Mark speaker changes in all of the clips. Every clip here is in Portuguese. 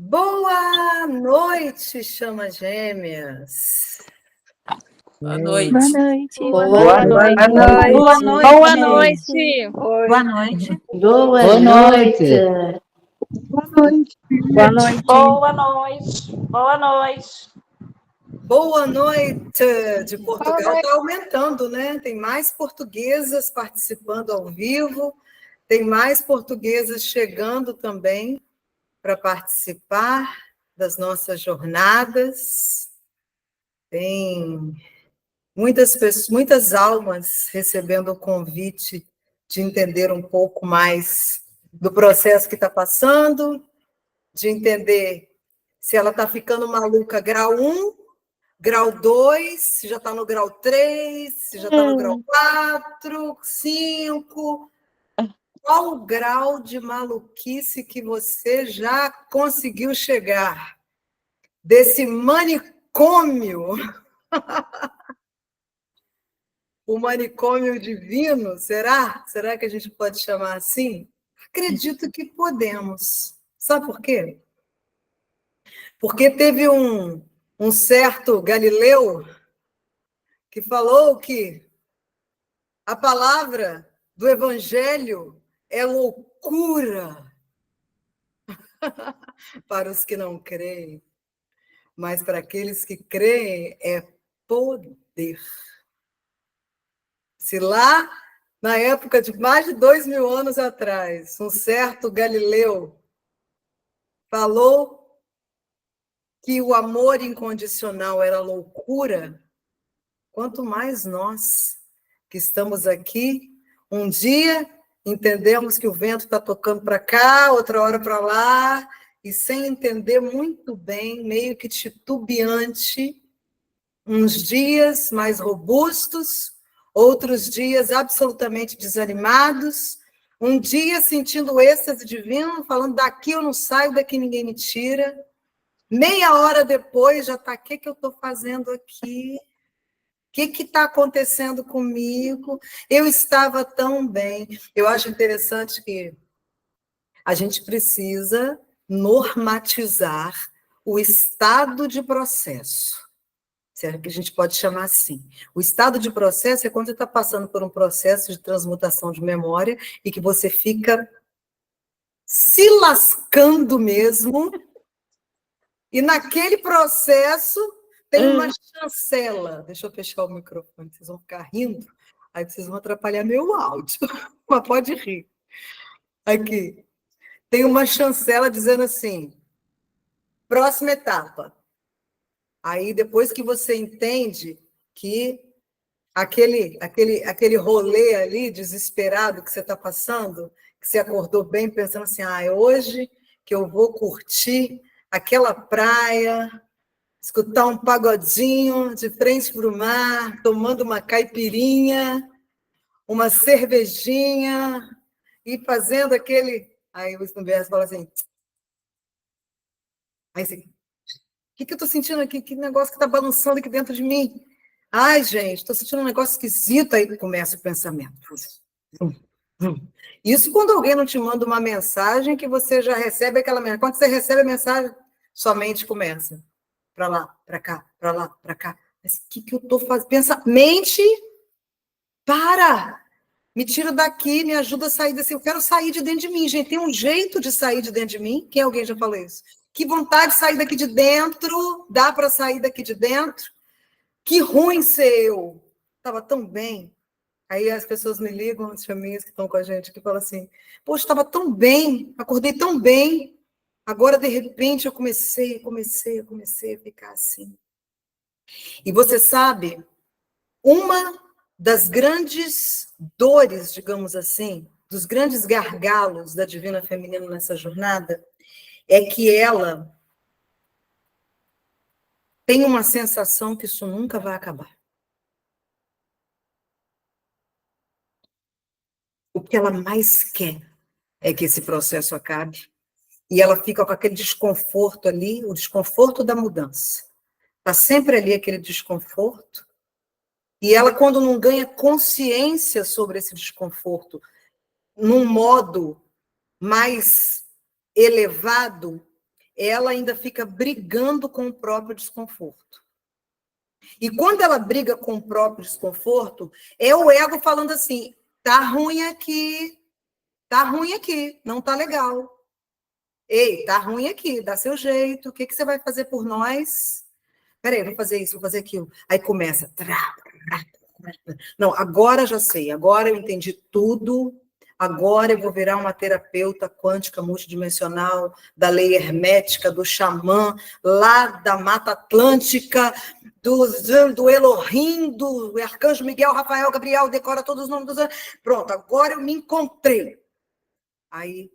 Speaker 1: Boa noite, chama gêmeas.
Speaker 2: Boa noite.
Speaker 3: Boa noite.
Speaker 4: Boa noite.
Speaker 3: Boa noite.
Speaker 4: Boa noite.
Speaker 3: Boa noite.
Speaker 4: Boa noite.
Speaker 3: Boa noite.
Speaker 4: Boa noite.
Speaker 5: Boa noite. Boa noite.
Speaker 1: Boa noite de Portugal. Está aumentando, né? Tem mais portuguesas participando ao vivo, tem mais portuguesas chegando também para participar das nossas jornadas. Tem muitas pessoas, muitas almas recebendo o convite de entender um pouco mais do processo que está passando, de entender se ela está ficando maluca grau 1, grau 2, se já está no grau 3, se já está no grau 4, 5. Qual o grau de maluquice que você já conseguiu chegar? Desse manicômio, o manicômio divino, será? Será que a gente pode chamar assim? Acredito que podemos. Sabe por quê? Porque teve um certo Galileu que falou que a palavra do Evangelho é loucura para os que não creem, mas para aqueles que creem é poder. Se lá, na época de mais de 2000 anos atrás, um certo Galileu falou que o amor incondicional era loucura, quanto mais nós que estamos aqui, um dia entendemos que o vento está tocando para cá, outra hora para lá, e sem entender muito bem, meio que titubeante, uns dias mais robustos, outros dias absolutamente desanimados, um dia sentindo o êxtase divino, falando daqui eu não saio, daqui ninguém me tira, meia hora depois já está, o que eu estou fazendo aqui? O que está acontecendo comigo? Eu estava tão bem. Eu acho interessante que a gente precisa normatizar o estado de processo. Será que a gente pode chamar assim? O estado de processo é quando você está passando por um processo de transmutação de memória e que você fica se lascando mesmo, e naquele processo tem uma chancela. Deixa eu fechar o microfone, vocês vão ficar rindo, aí vocês vão atrapalhar meu áudio, mas pode rir. Aqui, tem uma chancela dizendo assim, próxima etapa. Aí, depois que você entende que aquele rolê ali, desesperado que você está passando, que você acordou bem pensando assim, é hoje que eu vou curtir aquela praia, escutar um pagodinho de frente para o mar, tomando uma caipirinha, uma cervejinha, e fazendo aquele... Aí o Stumberto fala assim... Aí assim, o que eu estou sentindo aqui? Que negócio que está balançando aqui dentro de mim? Ai, gente, estou sentindo um negócio esquisito. Aí começa o pensamento. Isso quando alguém não te manda uma mensagem que você já recebe aquela mensagem. Quando você recebe a mensagem, sua mente começa. Para lá, para cá, para lá, para cá. Mas o que eu estou fazendo? Pensa, mente, para! Me tira daqui, me ajuda a sair desse... Eu quero sair de dentro de mim, gente. Tem um jeito de sair de dentro de mim? Quem alguém já falou isso? Que vontade de sair daqui de dentro, dá para sair daqui de dentro? Que ruim ser eu. Estava tão bem. Aí as pessoas me ligam, as famílias que estão com a gente, que falam assim, poxa, estava tão bem, acordei tão bem, agora, de repente, eu comecei a ficar assim. E você sabe, uma das grandes dores, digamos assim, dos grandes gargalos da Divina Feminina nessa jornada, é que ela tem uma sensação que isso nunca vai acabar. O que ela mais quer é que esse processo acabe, e ela fica com aquele desconforto ali, o desconforto da mudança. Está sempre ali aquele desconforto, e ela, quando não ganha consciência sobre esse desconforto, num modo mais elevado, ela ainda fica brigando com o próprio desconforto. E quando ela briga com o próprio desconforto, é o ego falando assim, tá ruim aqui, não tá legal. Ei, tá ruim aqui, dá seu jeito, o que você vai fazer por nós? Peraí, vou fazer isso, vou fazer aquilo. Aí começa. Não, agora já sei, agora eu entendi tudo, agora eu vou virar uma terapeuta quântica multidimensional, da lei hermética, do xamã, lá da Mata Atlântica, do Elohim, do Arcanjo Miguel, Rafael, Gabriel, decora todos os nomes dos... Pronto, agora eu me encontrei. Aí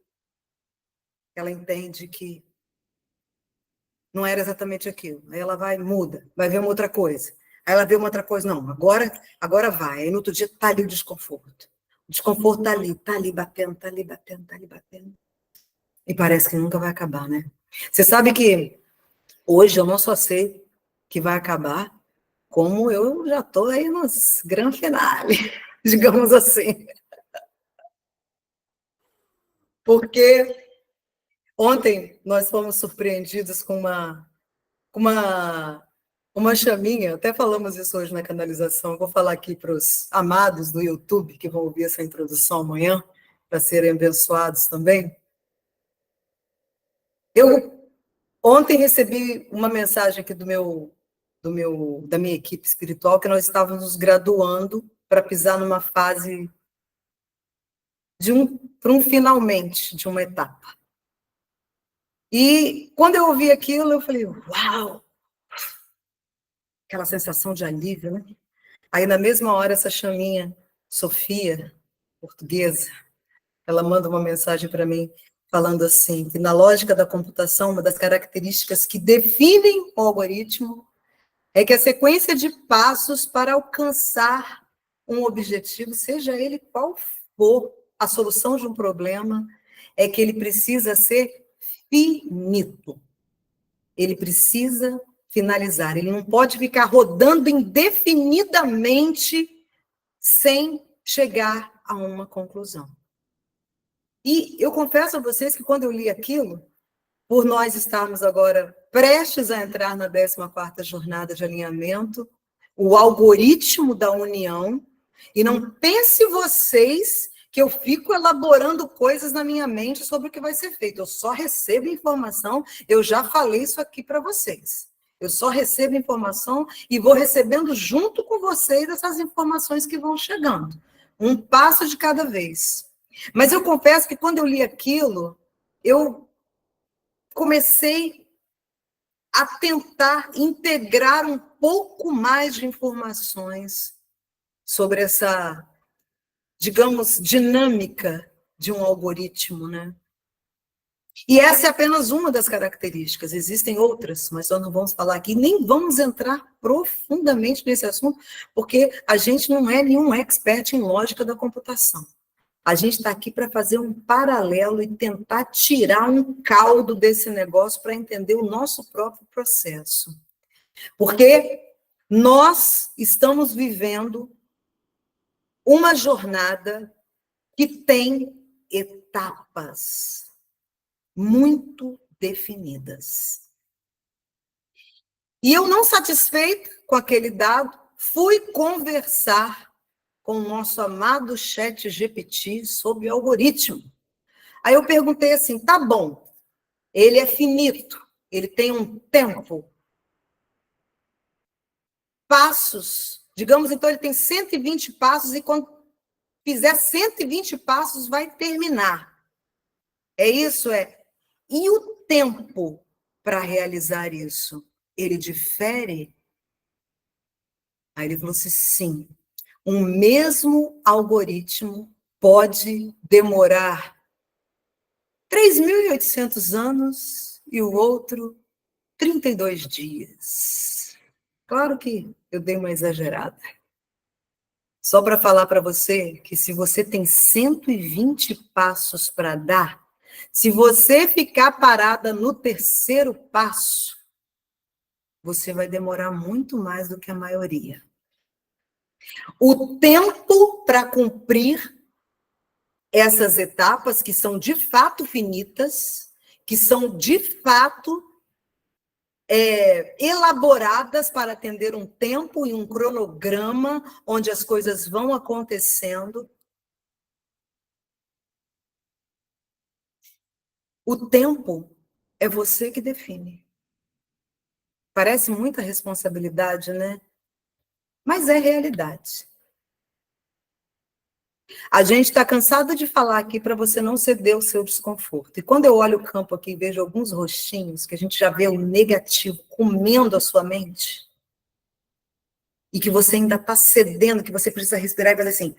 Speaker 1: ela entende que não era exatamente aquilo. Aí ela vai, muda, vai ver uma outra coisa. Aí ela vê uma outra coisa, não, agora vai. Aí no outro dia está ali o desconforto. O desconforto está ali batendo, está ali batendo, está ali batendo. E parece que nunca vai acabar, né? Você sabe que hoje eu não só sei que vai acabar, como eu já estou aí nos grand finale, digamos assim. Porque ontem nós fomos surpreendidos com uma chaminha, até falamos isso hoje na canalização, vou falar aqui para os amados do YouTube que vão ouvir essa introdução amanhã, para serem abençoados também. Eu ontem recebi uma mensagem aqui da minha equipe espiritual, que nós estávamos nos graduando para pisar numa fase para um finalmente de uma etapa. E quando eu ouvi aquilo, eu falei, uau! Aquela sensação de alívio, né? Aí, na mesma hora, essa chaminha, Sofia, portuguesa, ela manda uma mensagem para mim, falando assim, que na lógica da computação, uma das características que definem o algoritmo é que a sequência de passos para alcançar um objetivo, seja ele qual for a solução de um problema, é que ele precisa ser finito. Ele precisa finalizar. Ele não pode ficar rodando indefinidamente sem chegar a uma conclusão. E eu confesso a vocês que quando eu li aquilo, por nós estarmos agora prestes a entrar na 14ª jornada de alinhamento, o algoritmo da união, e não pense vocês que eu fico elaborando coisas na minha mente sobre o que vai ser feito. Eu só recebo informação, eu já falei isso aqui para vocês. Eu só recebo informação e vou recebendo junto com vocês essas informações que vão chegando. Um passo de cada vez. Mas eu confesso que quando eu li aquilo, eu comecei a tentar integrar um pouco mais de informações sobre essa, digamos, dinâmica de um algoritmo, né? E essa é apenas uma das características, existem outras, mas nós não vamos falar aqui, nem vamos entrar profundamente nesse assunto, porque a gente não é nenhum expert em lógica da computação. A gente está aqui para fazer um paralelo e tentar tirar um caldo desse negócio para entender o nosso próprio processo. Porque nós estamos vivendo uma jornada que tem etapas muito definidas. E eu, não satisfeita com aquele dado, fui conversar com o nosso amado ChatGPT sobre o algoritmo. Aí eu perguntei assim, tá bom, ele é finito, ele tem um tempo, passos, digamos, então ele tem 120 passos e quando fizer 120 passos vai terminar. É isso? E o tempo para realizar isso? Ele difere? Aí ele falou assim, sim. Um mesmo algoritmo pode demorar 3.800 anos e o outro 32 dias. Claro que eu dei uma exagerada. Só para falar para você que se você tem 120 passos para dar, se você ficar parada no 3º passo, você vai demorar muito mais do que a maioria. O tempo para cumprir essas etapas, que são de fato finitas, que são, de fato, elaboradas para atender um tempo e um cronograma onde as coisas vão acontecendo. O tempo é você que define. Parece muita responsabilidade, né? Mas é realidade. A gente está cansado de falar aqui para você não ceder o seu desconforto. E quando eu olho o campo aqui e vejo alguns rostinhos, que a gente já vê o negativo comendo a sua mente, e que você ainda está cedendo, que você precisa respirar e fazer assim,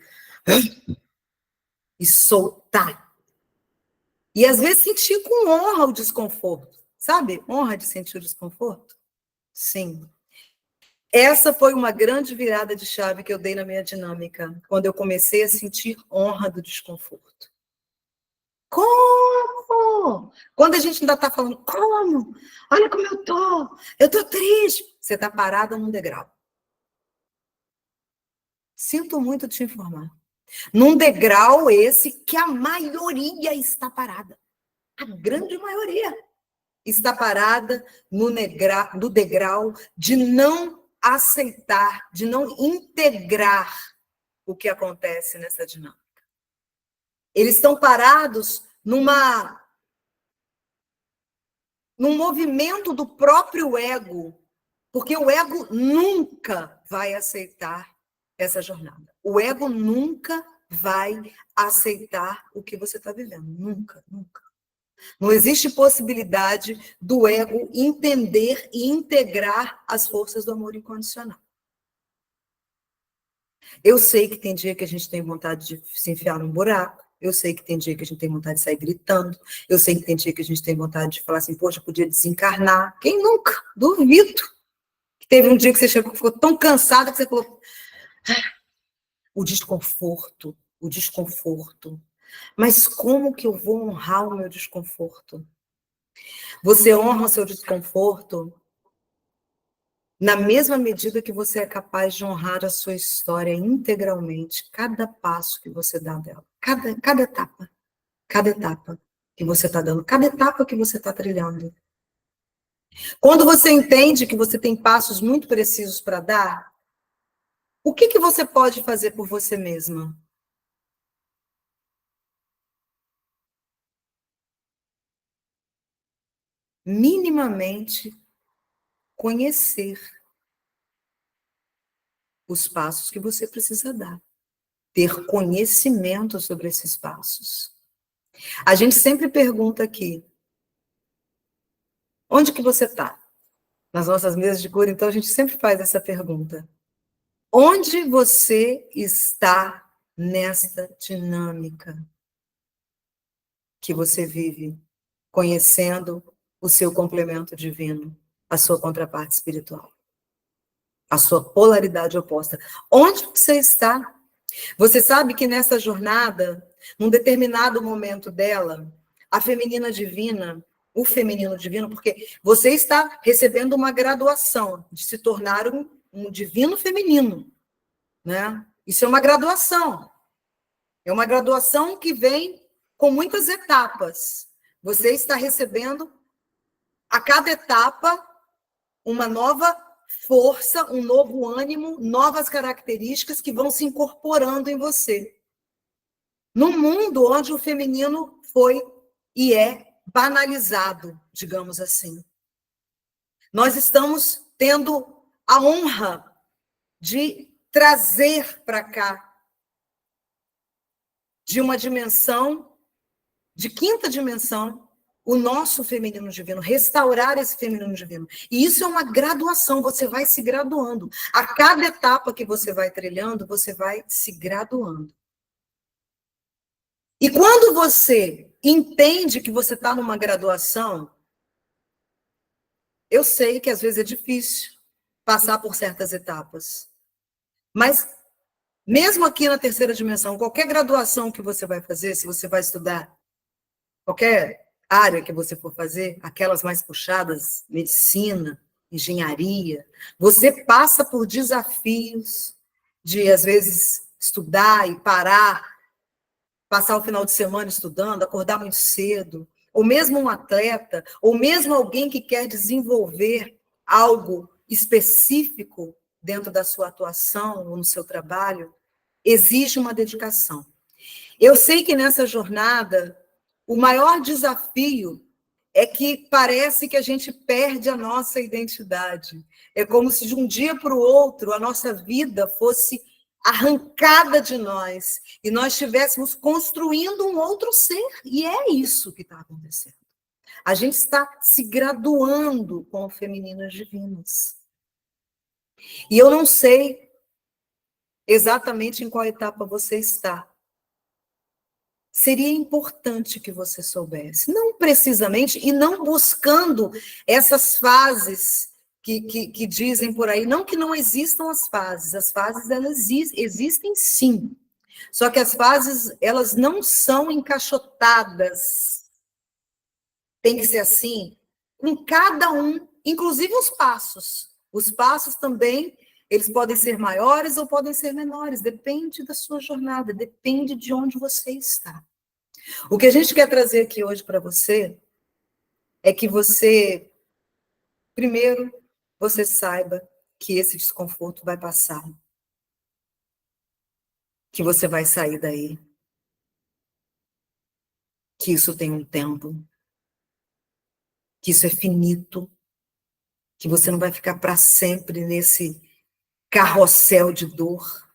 Speaker 1: e soltar. E às vezes sentir com honra o desconforto. Sabe? Honra de sentir o desconforto? Sim. Essa foi uma grande virada de chave que eu dei na minha dinâmica, quando eu comecei a sentir honra do desconforto. Como? Quando a gente ainda está falando, como? Olha como eu tô triste. Você está parada num degrau. Sinto muito te informar. Num degrau esse que a maioria está parada. A grande maioria está parada no degrau de não aceitar, de não integrar o que acontece nessa dinâmica. Eles estão parados num movimento do próprio ego, porque o ego nunca vai aceitar essa jornada. O ego nunca vai aceitar o que você está vivendo. Nunca, nunca. Não existe possibilidade do ego entender e integrar as forças do amor incondicional. Eu sei que tem dia que a gente tem vontade de se enfiar num buraco. Eu sei que tem dia que a gente tem vontade de sair gritando. Eu sei que tem dia que a gente tem vontade de falar assim, poxa, eu podia desencarnar. Quem nunca? Duvido. Teve um dia que você chegou, ficou tão cansada que você falou, o desconforto. Mas como que eu vou honrar o meu desconforto? Você honra o seu desconforto na mesma medida que você é capaz de honrar a sua história integralmente, cada passo que você dá dela, cada etapa que você está dando, cada etapa que você está trilhando. Quando você entende que você tem passos muito precisos para dar, o que você pode fazer por você mesma? Minimamente conhecer os passos que você precisa dar. Ter conhecimento sobre esses passos. A gente sempre pergunta aqui, onde que você está? Nas nossas mesas de cura, então a gente sempre faz essa pergunta. Onde você está nesta dinâmica que você vive, conhecendo o seu complemento divino, a sua contraparte espiritual, a sua polaridade oposta? Onde você está? Você sabe que nessa jornada, num determinado momento dela, a feminina divina, o feminino divino, porque você está recebendo uma graduação de se tornar um divino feminino, né? Isso é uma graduação. É uma graduação que vem com muitas etapas. Você está recebendo, a cada etapa, uma nova força, um novo ânimo, novas características que vão se incorporando em você. Num mundo onde o feminino foi e é banalizado, digamos assim. Nós estamos tendo a honra de trazer para cá, de uma dimensão, de quinta dimensão, o nosso feminino divino, restaurar esse feminino divino. E isso é uma graduação, você vai se graduando. A cada etapa que você vai trilhando, você vai se graduando. E quando você entende que você está numa graduação, eu sei que às vezes é difícil passar por certas etapas. Mas, mesmo aqui na terceira dimensão, qualquer graduação que você vai fazer, se você vai estudar, qualquer área que você for fazer, aquelas mais puxadas, medicina, engenharia, você passa por desafios de, às vezes, estudar e parar, passar o final de semana estudando, acordar muito cedo, ou mesmo um atleta, ou mesmo alguém que quer desenvolver algo específico dentro da sua atuação ou no seu trabalho, exige uma dedicação. Eu sei que nessa jornada, o maior desafio é que parece que a gente perde a nossa identidade. É como se de um dia para o outro a nossa vida fosse arrancada de nós e nós estivéssemos construindo um outro ser. E é isso que está acontecendo. A gente está se graduando com femininas divinas. E eu não sei exatamente em qual etapa você está. Seria importante que você soubesse, não precisamente, e não buscando essas fases que dizem por aí, não que não existam as fases elas existem sim, só que as fases, elas não são encaixotadas, tem que ser assim, com cada um, inclusive os passos também, eles podem ser maiores ou podem ser menores, depende da sua jornada, depende de onde você está. O que a gente quer trazer aqui hoje para você é que você, primeiro, você saiba que esse desconforto vai passar, que você vai sair daí, que isso tem um tempo, que isso é finito, que você não vai ficar para sempre nesse carrossel de dor,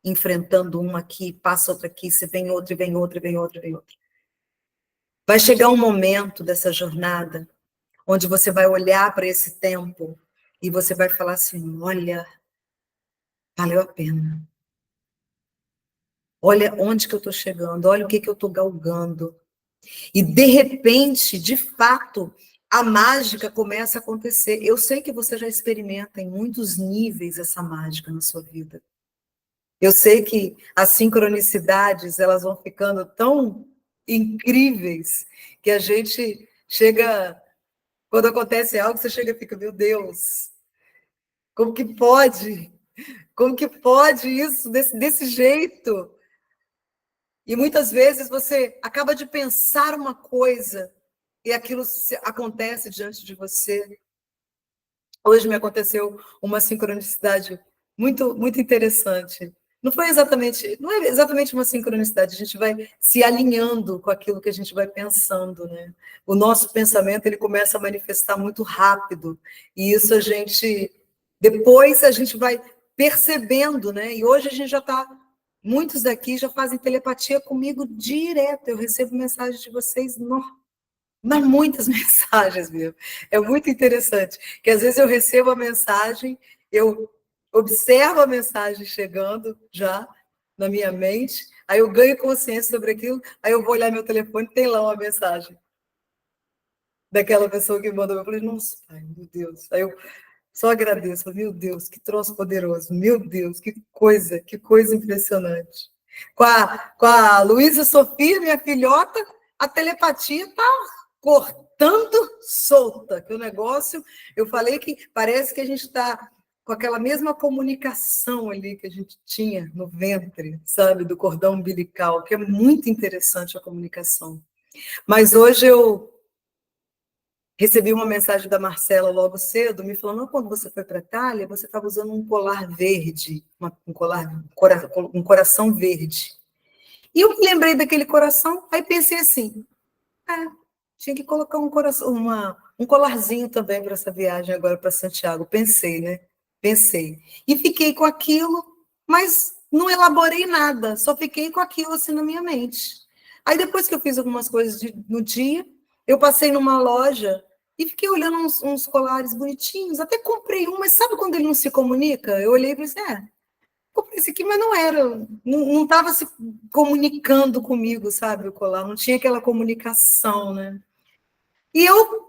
Speaker 1: enfrentando uma aqui, passa outra aqui, você vem outra, e vem outra, e vem outra, e vem outra. Vai chegar um momento dessa jornada onde você vai olhar para esse tempo e você vai falar assim, olha, valeu a pena. Olha onde que eu estou chegando, olha o que eu estou galgando. E, de repente, de fato, a mágica começa a acontecer. Eu sei que você já experimenta em muitos níveis essa mágica na sua vida. Eu sei que as sincronicidades, elas vão ficando tão incríveis que a gente chega... Quando acontece algo, você chega e fica, meu Deus, como que pode? Como que pode isso desse jeito? E muitas vezes você acaba de pensar uma coisa e aquilo acontece diante de você. Hoje me aconteceu uma sincronicidade muito, muito interessante. Não é exatamente uma sincronicidade, a gente vai se alinhando com aquilo que a gente vai pensando, né? O nosso pensamento, ele começa a manifestar muito rápido, e isso depois a gente vai percebendo, né? E hoje a gente já está, muitos daqui já fazem telepatia comigo direto, eu recebo mensagens de vocês, mas muitas mensagens mesmo. É muito interessante, que às vezes eu recebo a mensagem, eu observo a mensagem chegando já na minha mente, aí eu ganho consciência sobre aquilo, aí eu vou olhar meu telefone e tem lá uma mensagem daquela pessoa que mandou. Eu falei, nossa, pai, meu Deus. Aí eu só agradeço, meu Deus, que troço poderoso, meu Deus, que coisa impressionante. Com a Luísa Sofia, minha filhota, a telepatia está cortando solta, que o negócio, eu falei que parece que a gente está com aquela mesma comunicação ali que a gente tinha no ventre, sabe, do cordão umbilical, que é muito interessante a comunicação. Mas hoje eu recebi uma mensagem da Marcela logo cedo, me falando, quando você foi para a Itália, você estava usando um colar verde, um coração verde. E eu me lembrei daquele coração, aí pensei assim, tinha que colocar um colarzinho também para essa viagem agora para Santiago. Pensei, né? Pensei. E fiquei com aquilo, mas não elaborei nada, só fiquei com aquilo assim na minha mente. Aí depois que eu fiz algumas coisas no dia, eu passei numa loja e fiquei olhando uns colares bonitinhos, até comprei um, mas sabe quando ele não se comunica? Eu olhei e pensei, comprei esse aqui, mas não estava se comunicando comigo, sabe, o colar, não tinha aquela comunicação, né? E eu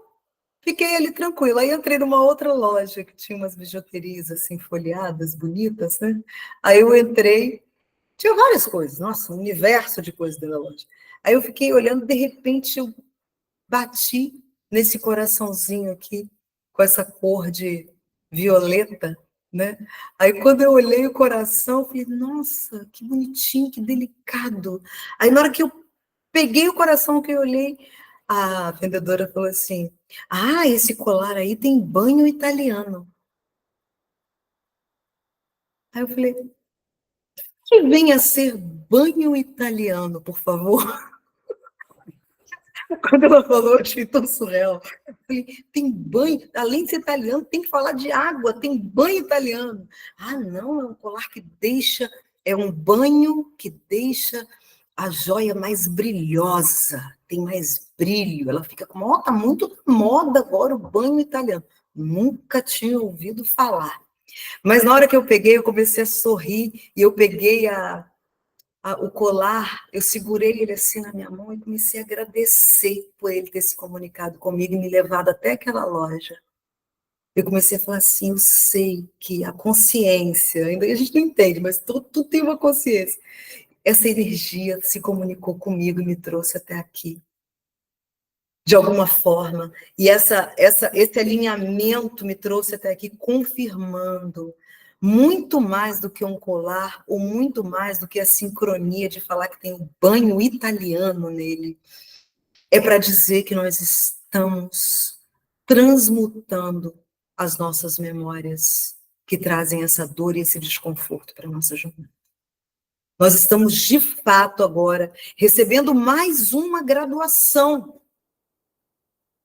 Speaker 1: fiquei ali tranquila. Aí entrei numa outra loja que tinha umas bijuterias assim, folheadas, bonitas, né? Aí eu entrei, tinha várias coisas, nossa, um universo de coisas dentro da loja. Aí eu fiquei olhando, de repente eu bati nesse coraçãozinho aqui, com essa cor de violeta, né? Aí quando eu olhei o coração, eu falei, nossa, que bonitinho, que delicado. Aí na hora que eu peguei o coração que eu olhei, a vendedora falou assim, esse colar aí tem banho italiano. Aí eu falei, que venha a ser banho italiano, por favor. Quando ela falou, eu achei tão surreal. Eu falei, tem banho, além de ser italiano, tem que falar de água, tem banho italiano. Não, é um colar que deixa, é um banho que deixa a joia mais brilhosa, tem mais brilho, ela fica como, tá muito na moda agora o banho italiano. Nunca tinha ouvido falar. Mas na hora que eu peguei, eu comecei a sorrir, e eu peguei o colar, eu segurei ele assim na minha mão e comecei a agradecer por ele ter se comunicado comigo e me levado até aquela loja. Eu comecei a falar assim, eu sei que a consciência, ainda a gente não entende, mas tudo tem uma consciência. Essa energia se comunicou comigo e me trouxe até aqui, de alguma forma. E esse alinhamento me trouxe até aqui, confirmando muito mais do que um colar, ou muito mais do que a sincronia de falar que tem um banho italiano nele. É para dizer que nós estamos transmutando as nossas memórias que trazem essa dor e esse desconforto para a nossa jornada. Nós estamos, de fato, agora, recebendo mais uma graduação,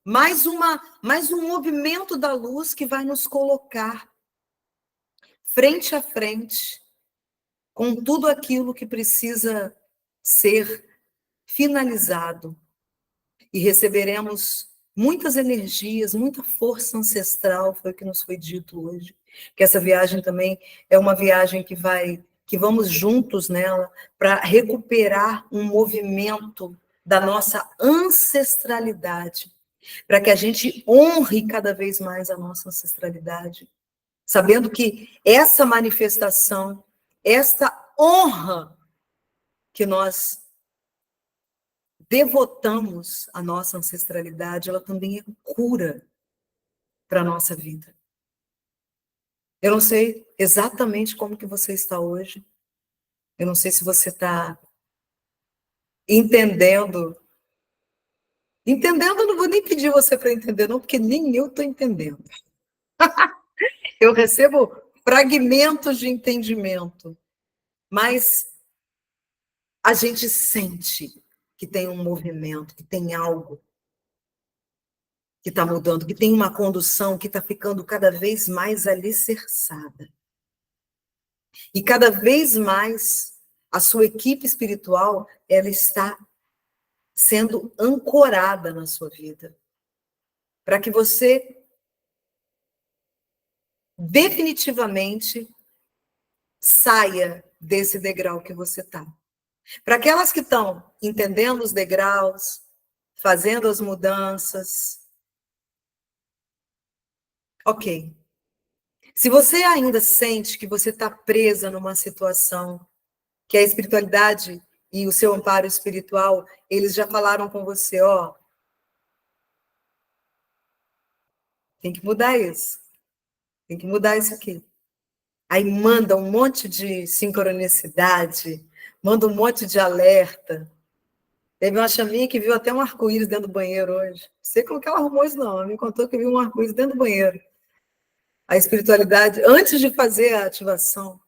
Speaker 1: mais um movimento da luz que vai nos colocar frente a frente com tudo aquilo que precisa ser finalizado. E receberemos muitas energias, muita força ancestral, foi o que nos foi dito hoje. Que essa viagem também é uma viagem que vamos juntos nela para recuperar um movimento da nossa ancestralidade, para que a gente honre cada vez mais a nossa ancestralidade, sabendo que essa manifestação, esta honra que nós devotamos à nossa ancestralidade, ela também é cura para a nossa vida. Eu não sei exatamente como que você está hoje, eu não sei se você está entendendo, eu não vou nem pedir você para entender não, porque nem eu estou entendendo. Eu recebo fragmentos de entendimento, mas a gente sente que tem um movimento, que tem algo que está mudando, que tem uma condução que está ficando cada vez mais alicerçada. E cada vez mais a sua equipe espiritual, ela está sendo ancorada na sua vida, para que você definitivamente saia desse degrau que você está. Para aquelas que estão entendendo os degraus, fazendo as mudanças, ok. Se você ainda sente que você está presa numa situação que a espiritualidade e o seu amparo espiritual, eles já falaram com você, tem que mudar isso. Tem que mudar isso aqui. Aí manda um monte de sincronicidade, manda um monte de alerta. Teve uma chaminha que viu até um arco-íris dentro do banheiro hoje. Não sei como que ela arrumou isso, não. Ela me contou que viu um arco-íris dentro do banheiro. A espiritualidade, antes de fazer a ativação,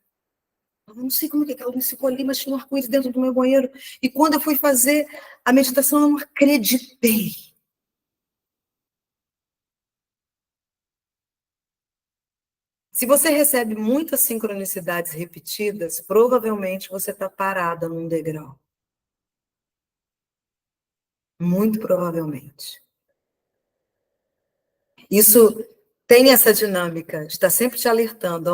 Speaker 1: eu não sei como que ela me ficou ali, mas tinha um arco-íris dentro do meu banheiro. E quando eu fui fazer a meditação, eu não acreditei. Se você recebe muitas sincronicidades repetidas, provavelmente você está parada num degrau. Muito provavelmente. Isso tem essa dinâmica de estar sempre te alertando,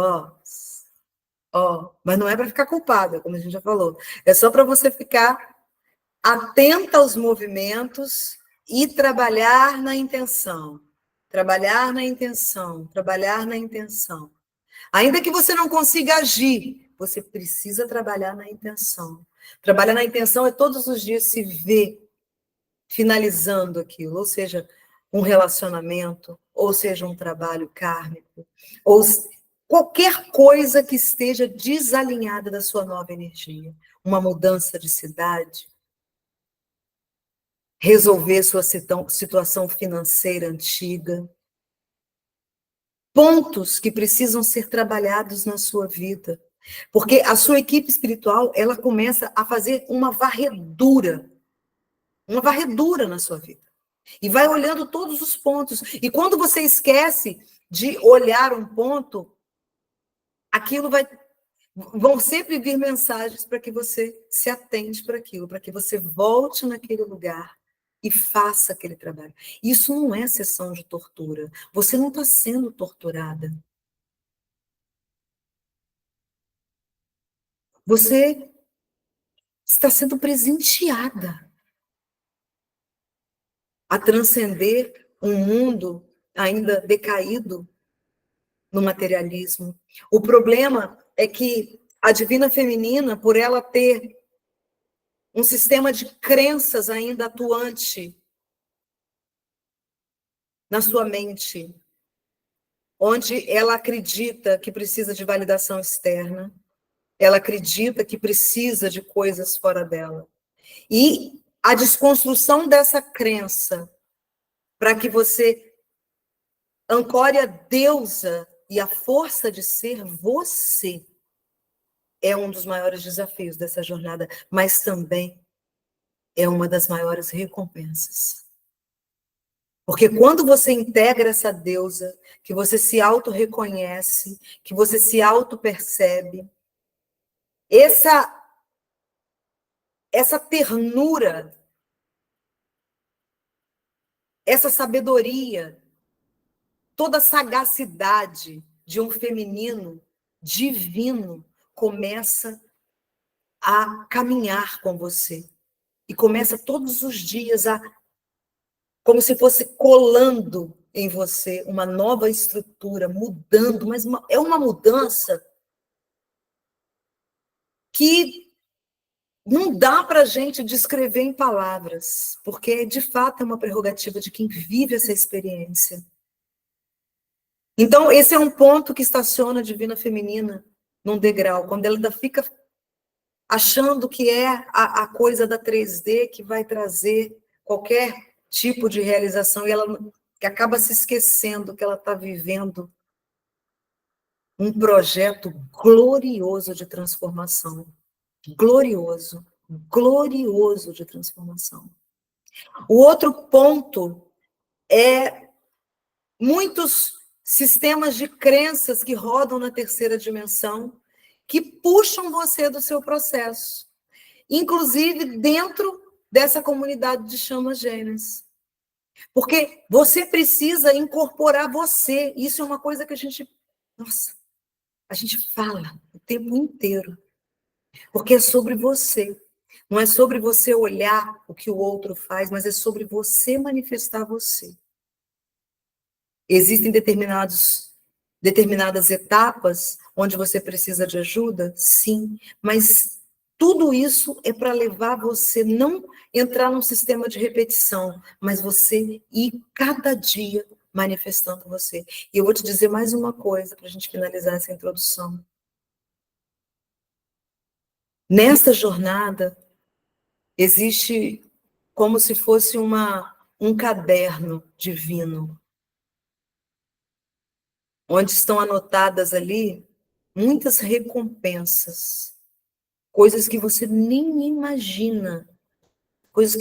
Speaker 1: mas não é para ficar culpada, como a gente já falou. É só para você ficar atenta aos movimentos e trabalhar na intenção. Trabalhar na intenção, trabalhar na intenção. Ainda que você não consiga agir, você precisa trabalhar na intenção. Trabalhar na intenção é todos os dias se ver finalizando aquilo, ou seja, um relacionamento, ou seja, um trabalho kármico, ou qualquer coisa que esteja desalinhada da sua nova energia, uma mudança de cidade. resolver sua situação financeira antiga. Pontos que precisam ser trabalhados na sua vida. Porque a sua equipe espiritual, ela começa a fazer uma varredura na sua vida. E vai olhando todos os pontos. E quando você esquece de olhar um ponto, vão sempre vir mensagens para que você se atente para aquilo, para que você volte naquele lugar e faça aquele trabalho. Isso não é sessão de tortura. Você não está sendo torturada. Você está sendo presenteada a transcender um mundo ainda decaído no materialismo. O problema é que a divina feminina, por ela ter um sistema de crenças ainda atuante na sua mente, onde ela acredita que precisa de validação externa, ela acredita que precisa de coisas fora dela. E a desconstrução dessa crença, para que você ancore a deusa e a força de ser você, é um dos maiores desafios dessa jornada, mas também é uma das maiores recompensas. Porque quando você integra essa deusa, que você se auto-reconhece, que você se auto-percebe, essa ternura, essa sabedoria, toda a sagacidade de um feminino divino começa a caminhar com você. E começa todos os dias como se fosse colando em você uma nova estrutura, mudando, mas é uma mudança que não dá para a gente descrever em palavras, porque de fato é uma prerrogativa de quem vive essa experiência. Então, esse é um ponto que estaciona a divina feminina num degrau, quando ela ainda fica achando que é a coisa da 3D que vai trazer qualquer tipo de realização, e ela que acaba se esquecendo que ela está vivendo um projeto glorioso de transformação. Glorioso, glorioso de transformação. O outro ponto é muitos sistemas de crenças que rodam na terceira dimensão, que puxam você do seu processo, inclusive dentro dessa comunidade de chamas gêmeas. Porque você precisa incorporar você. Isso é uma coisa que a gente fala o tempo inteiro. Porque é sobre você. Não é sobre você olhar o que o outro faz, mas é sobre você manifestar você. Existem determinadas etapas onde você precisa de ajuda? Sim, mas tudo isso é para levar você não entrar num sistema de repetição, mas você ir cada dia manifestando você. E eu vou te dizer mais uma coisa para a gente finalizar essa introdução. Nessa jornada, existe como se fosse um caderno divino, onde estão anotadas ali muitas recompensas, coisas que você nem imagina, porque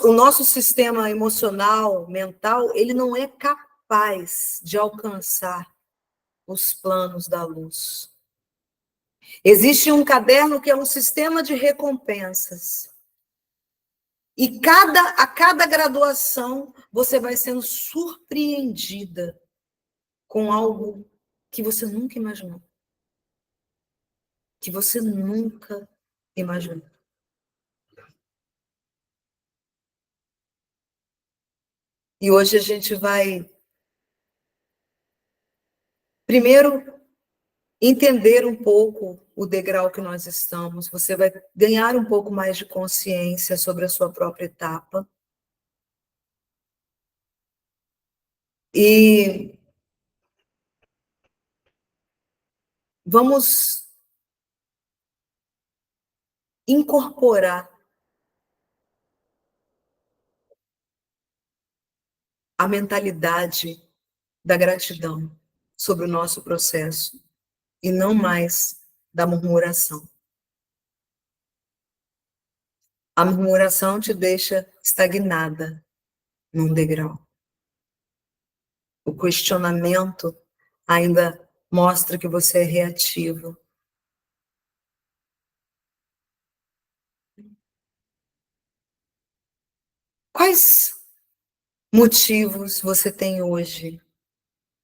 Speaker 1: o nosso sistema emocional, mental, ele não é capaz de alcançar os planos da luz. Existe um caderno que é um sistema de recompensas. E a cada graduação, você vai sendo surpreendida com algo que você nunca imaginou. Que você nunca imaginou. E hoje a gente vai, primeiro, entender um pouco o degrau que nós estamos. Você vai ganhar um pouco mais de consciência sobre a sua própria etapa. E vamos incorporar a mentalidade da gratidão sobre o nosso processo e não mais da murmuração. A murmuração te deixa estagnada num degrau. O questionamento ainda mostra que você é reativo. Quais motivos você tem hoje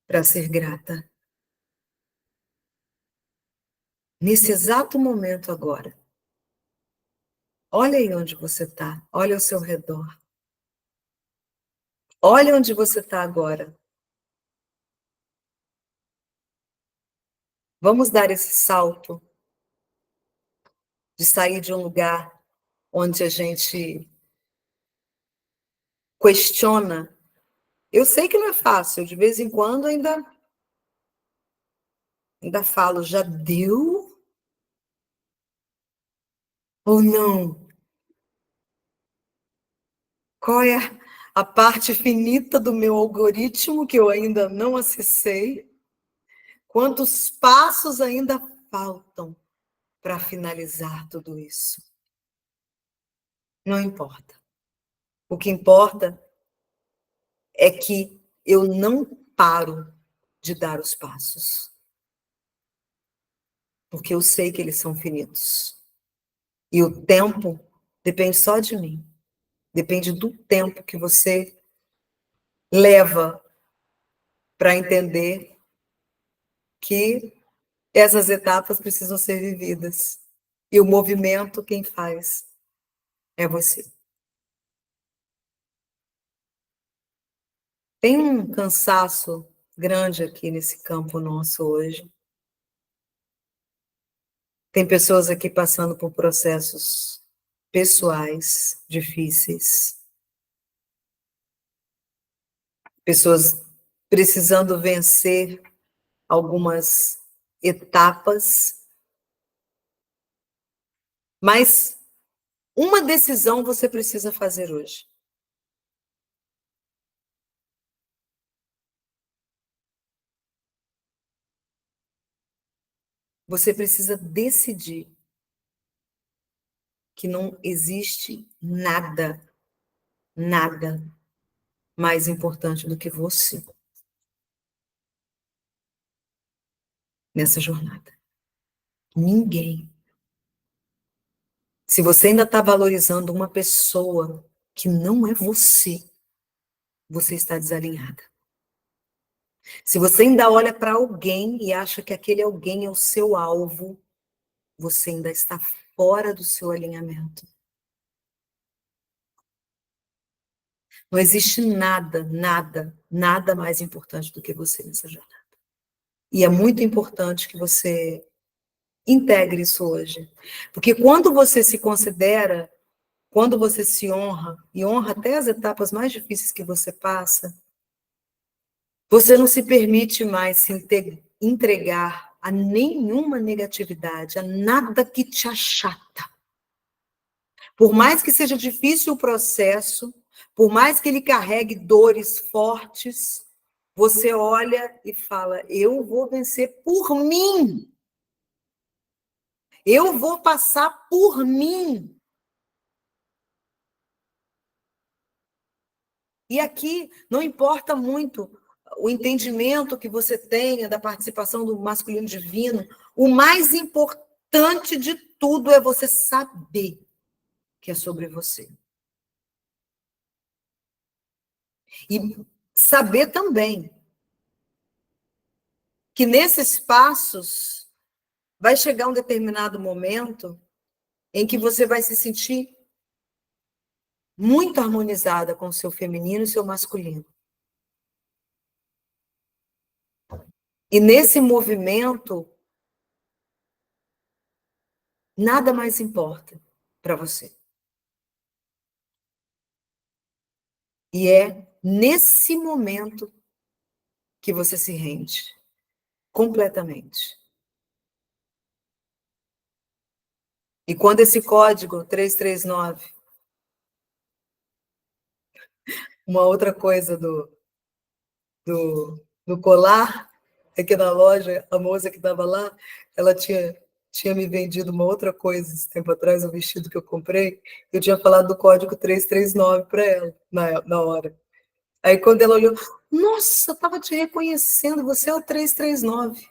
Speaker 1: para ser grata? Nesse exato momento agora. Olha aí onde você está, olha ao seu redor. Olha onde você está agora. Vamos dar esse salto de sair de um lugar onde a gente questiona. Eu sei que não é fácil, de vez em quando ainda falo, já deu? Ou não? Qual é a parte finita do meu algoritmo que eu ainda não acessei? Quantos passos ainda faltam para finalizar tudo isso? Não importa. O que importa é que eu não paro de dar os passos. Porque eu sei que eles são finitos. E o tempo depende só de mim. Depende do tempo que você leva para entender que essas etapas precisam ser vividas. E o movimento, quem faz é você. Tem um cansaço grande aqui nesse campo nosso hoje. Tem pessoas aqui passando por processos pessoais difíceis. Pessoas precisando vencer algumas etapas. Mas uma decisão você precisa fazer hoje. Você precisa decidir que não existe nada mais importante do que você nessa jornada. Ninguém. Se você ainda está valorizando uma pessoa que não é você, você está desalinhada. Se você ainda olha para alguém e acha que aquele alguém é o seu alvo, você ainda está fora do seu alinhamento. Não existe nada mais importante do que você nessa jornada. E é muito importante que você integre isso hoje. Porque quando você se considera, quando você se honra, e honra até as etapas mais difíceis que você passa, você não se permite mais se entregar a nenhuma negatividade, a nada que te achata. Por mais que seja difícil o processo, por mais que ele carregue dores fortes, você olha e fala, eu vou vencer por mim. Eu vou passar por mim. E aqui não importa muito o entendimento que você tenha da participação do masculino divino, o mais importante de tudo é você saber que é sobre você. E saber também que nesses passos vai chegar um determinado momento em que você vai se sentir muito harmonizada com o seu feminino e seu masculino. E nesse movimento, nada mais importa para você. E é nesse momento que você se rende completamente. E quando esse código 339, uma outra coisa do colar, aqui na loja, a moça que estava lá, ela tinha me vendido uma outra coisa esse tempo atrás, um vestido que eu comprei, eu tinha falado do código 339 para ela, na hora. Aí quando ela olhou, nossa, estava te reconhecendo, você é o 339.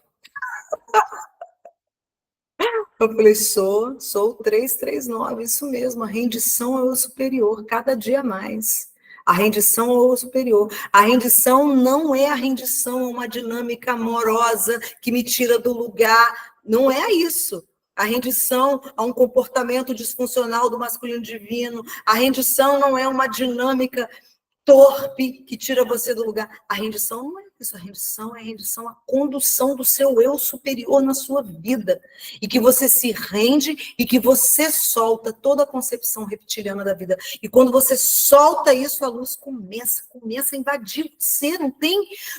Speaker 1: Eu falei, sou o 339, isso mesmo, a rendição é o superior, cada dia mais. A rendição é o superior. A rendição não é a rendição a uma dinâmica amorosa que me tira do lugar, não é isso. A rendição a um comportamento disfuncional do masculino divino. A rendição não é uma dinâmica torpe que tira você do lugar. A rendição não é isso. A rendição à condução do seu eu superior na sua vida. E que você se rende e que você solta toda a concepção reptiliana da vida. E quando você solta isso, a luz começa a invadir você.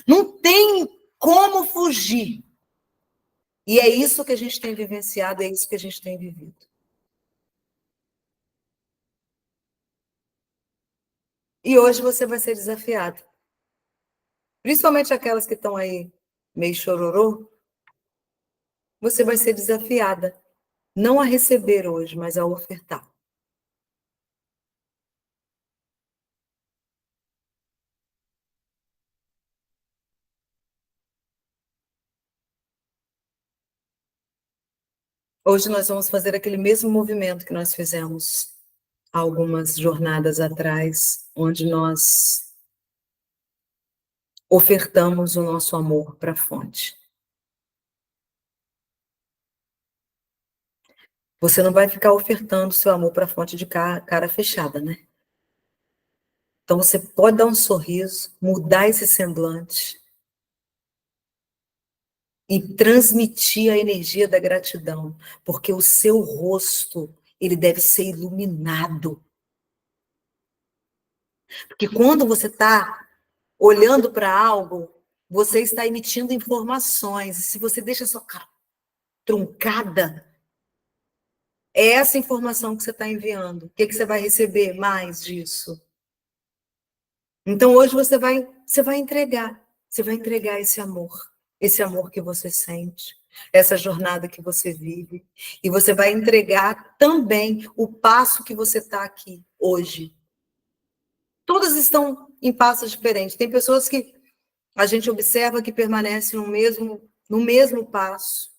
Speaker 1: Não tem como fugir. E é isso que a gente tem vivenciado, é isso que a gente tem vivido. E hoje você vai ser desafiado. Principalmente aquelas que estão aí meio chororô, você vai ser desafiada. Não a receber hoje, mas a ofertar. Hoje nós vamos fazer aquele mesmo movimento que nós fizemos há algumas jornadas atrás, onde nós ofertamos o nosso amor para a fonte. Você não vai ficar ofertando seu amor para a fonte de cara fechada, né? Então você pode dar um sorriso, mudar esse semblante e transmitir a energia da gratidão, porque o seu rosto, ele deve ser iluminado. Porque quando você está olhando para algo, você está emitindo informações, e se você deixa a sua cara truncada, é essa informação que você está enviando. O que você vai receber mais disso? Então hoje você vai entregar esse amor que você sente, essa jornada que você vive, e você vai entregar também o passo que você está aqui hoje. Todas estão em passos diferentes. Tem pessoas que a gente observa que permanecem no mesmo passo.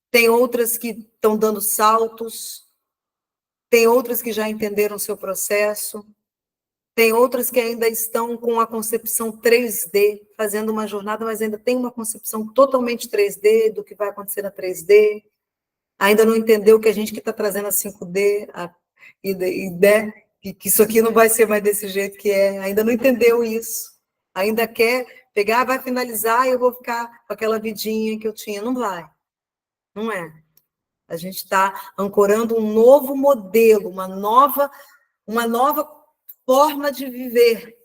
Speaker 1: Tem outras que estão dando saltos. Tem outras que já entenderam o seu processo. Tem outras que ainda estão com a concepção 3D, fazendo uma jornada, mas ainda tem uma concepção totalmente 3D do que vai acontecer na 3D. Ainda não entendeu que a gente que está trazendo a 5D, que isso aqui não vai ser mais desse jeito que é. Ainda não entendeu isso. Ainda quer pegar, vai finalizar e eu vou ficar com aquela vidinha que eu tinha. Não vai. Não é. A gente está ancorando um novo modelo, uma nova forma de viver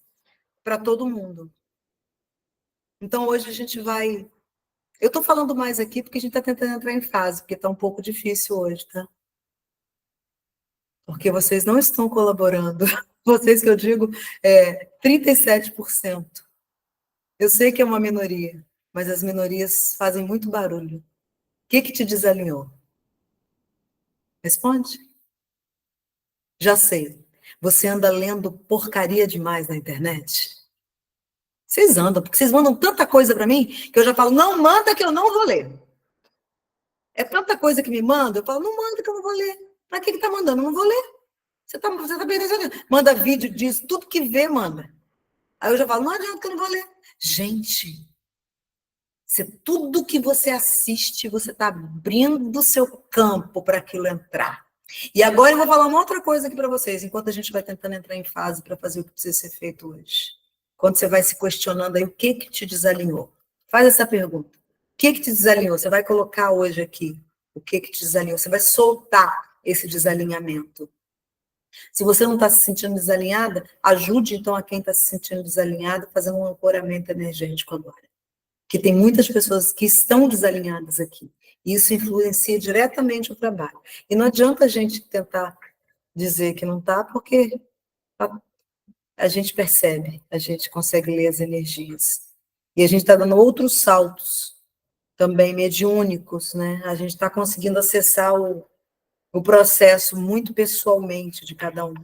Speaker 1: para todo mundo. Então, hoje a gente vai... Eu estou falando mais aqui porque a gente está tentando entrar em fase, porque está um pouco difícil hoje, tá? Porque vocês não estão colaborando. Vocês que eu digo, 37%. Eu sei que é uma minoria, mas as minorias fazem muito barulho. O que te desalinhou? Responde. Já sei. Você anda lendo porcaria demais na internet? Vocês andam, porque vocês mandam tanta coisa para mim, que eu já falo, não manda que eu não vou ler. É tanta coisa que me manda, eu falo, não manda que eu não vou ler. Para que está mandando? Eu não vou ler. Você tá perdendo. Manda vídeo disso, tudo que vê, manda. Aí eu já falo, não adianta que eu não vou ler. Gente, tudo que você assiste, você está abrindo o seu campo para aquilo entrar. E agora eu vou falar uma outra coisa aqui para vocês, enquanto a gente vai tentando entrar em fase para fazer o que precisa ser feito hoje. Quando você vai se questionando aí, o que te desalinhou? Faz essa pergunta. O que te desalinhou? Você vai colocar hoje aqui o que te desalinhou. Você vai soltar esse desalinhamento. Se você não está se sentindo desalinhada, ajude então a quem está se sentindo desalinhado, fazendo um ancoramento energético agora. Que tem muitas pessoas que estão desalinhadas aqui. E isso influencia diretamente o trabalho. E não adianta a gente tentar dizer que não está, porque a gente percebe, a gente consegue ler as energias. E a gente está dando outros saltos, também mediúnicos, né? A gente está conseguindo acessar o processo muito pessoalmente de cada um,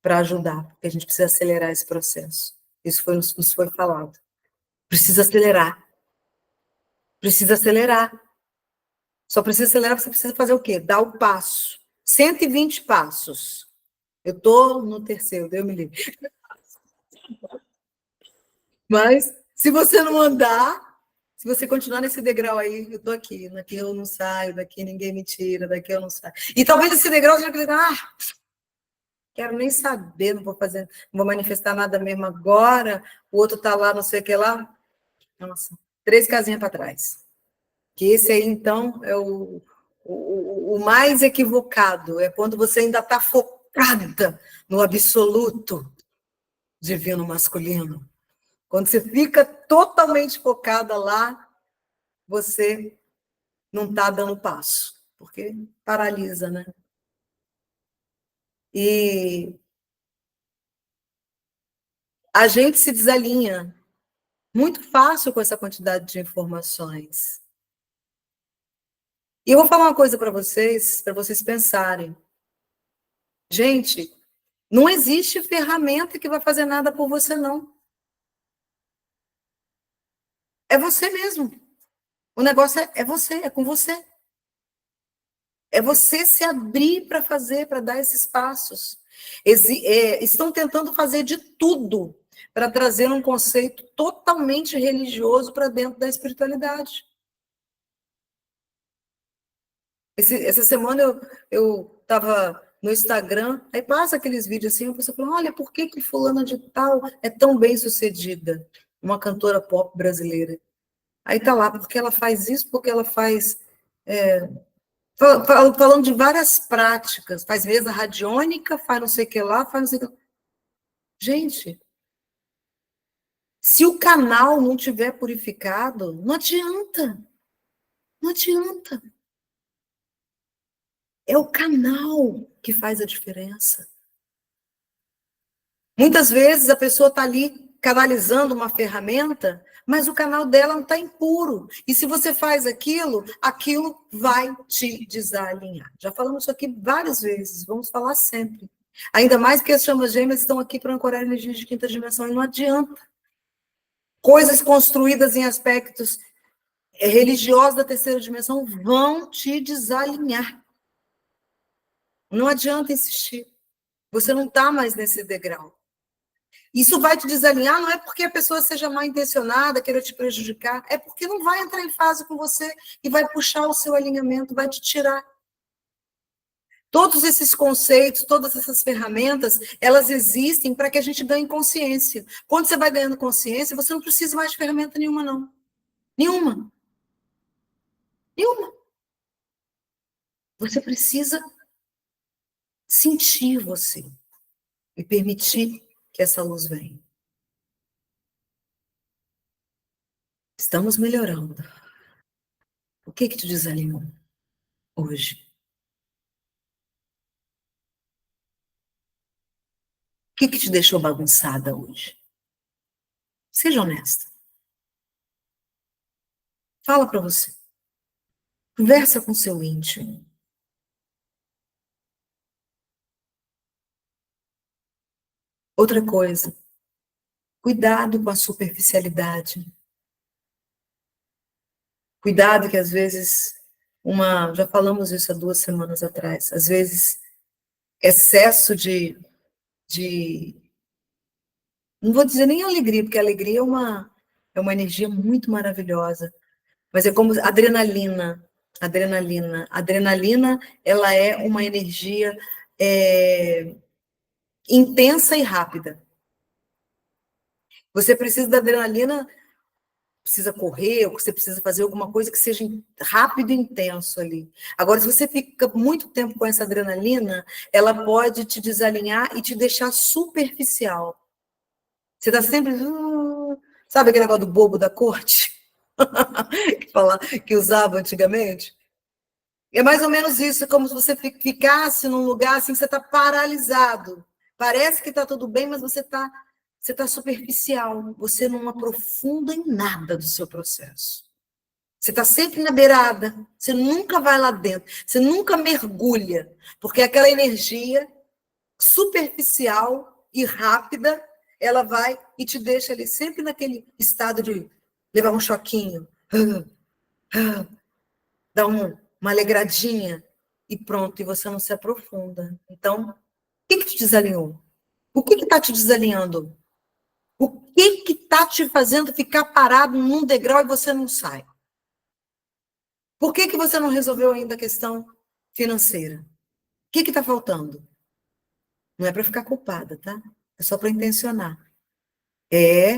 Speaker 1: para ajudar, porque a gente precisa acelerar esse processo. Isso nos foi falado. Precisa acelerar. Precisa acelerar. Só precisa acelerar, você precisa fazer o quê? Dar o passo. 120 passos. Eu estou no terceiro, Deus me livre. Mas, se você não andar, se você continuar nesse degrau aí, eu estou aqui, daqui eu não saio, daqui ninguém me tira, daqui eu não saio. E talvez esse degrau seja aquele, quero nem saber, não vou fazer, não vou manifestar nada mesmo agora, o outro está lá, não sei o que lá. Nossa, 3 casinhas para trás. Que esse aí, então, é o mais equivocado, é quando você ainda está focada no absoluto divino masculino. Quando você fica totalmente focada lá, você não está dando passo, porque paralisa, né? E a gente se desalinha muito fácil com essa quantidade de informações. E eu vou falar uma coisa para vocês pensarem. Gente, não existe ferramenta que vai fazer nada por você, não. É você mesmo. O negócio é você, é com você. É você se abrir para fazer, para dar esses passos. Estão tentando fazer de tudo para trazer um conceito totalmente religioso para dentro da espiritualidade. Essa semana eu estava no Instagram, aí passa aqueles vídeos assim, a pessoa fala, olha, por que fulana de tal é tão bem sucedida? Uma cantora pop brasileira. Aí tá lá, porque ela faz isso, porque ela faz... falando de várias práticas, faz mesa radiônica, faz não sei o que lá, faz não sei o que lá. Gente, se o canal não tiver purificado, não adianta. Não adianta. É o canal que faz a diferença. Muitas vezes a pessoa está ali canalizando uma ferramenta, mas o canal dela não está impuro. E se você faz aquilo, aquilo vai te desalinhar. Já falamos isso aqui várias vezes, vamos falar sempre. Ainda mais que as chamas gêmeas estão aqui para ancorar energias de quinta dimensão, e não adianta. Coisas construídas em aspectos religiosos da terceira dimensão vão te desalinhar. Não adianta insistir. Você não está mais nesse degrau. Isso vai te desalinhar, não é porque a pessoa seja mal intencionada, queira te prejudicar, é porque não vai entrar em fase com você e vai puxar o seu alinhamento, vai te tirar. Todos esses conceitos, todas essas ferramentas, elas existem para que a gente ganhe consciência. Quando você vai ganhando consciência, você não precisa mais de ferramenta nenhuma, não. Nenhuma. Nenhuma. Você precisa sentir você e permitir que essa luz venha. Estamos melhorando. O que te desalinhou hoje? O que te deixou bagunçada hoje? Seja honesta. Fala para você. Conversa com seu íntimo. Outra coisa. Cuidado com a superficialidade. Cuidado que às vezes, já falamos isso há 2 semanas atrás, às vezes excesso de não vou dizer nem alegria, porque a alegria é uma energia muito maravilhosa, mas é como adrenalina. Adrenalina, ela é uma energia intensa e rápida. Você precisa da adrenalina, precisa correr, ou você precisa fazer alguma coisa que seja rápido e intenso ali. Agora, se você fica muito tempo com essa adrenalina, ela pode te desalinhar e te deixar superficial. Você está sempre... sabe aquele negócio do bobo da corte? que usava antigamente? É mais ou menos isso, é como se você ficasse num lugar assim, que você está paralisado. Parece que está tudo bem, mas você está você está superficial, você não aprofunda em nada do seu processo. Você está sempre na beirada, você nunca vai lá dentro, você nunca mergulha, porque aquela energia superficial e rápida, ela vai e te deixa ali sempre naquele estado de levar um choquinho, dar uma alegradinha e pronto, e você não se aprofunda. Então, o que te desalinhou? O que está te desalinhando? O que está te fazendo ficar parado num degrau e você não sai? Por que você não resolveu ainda a questão financeira? O que está faltando? Não é para ficar culpada, tá? É só para intencionar.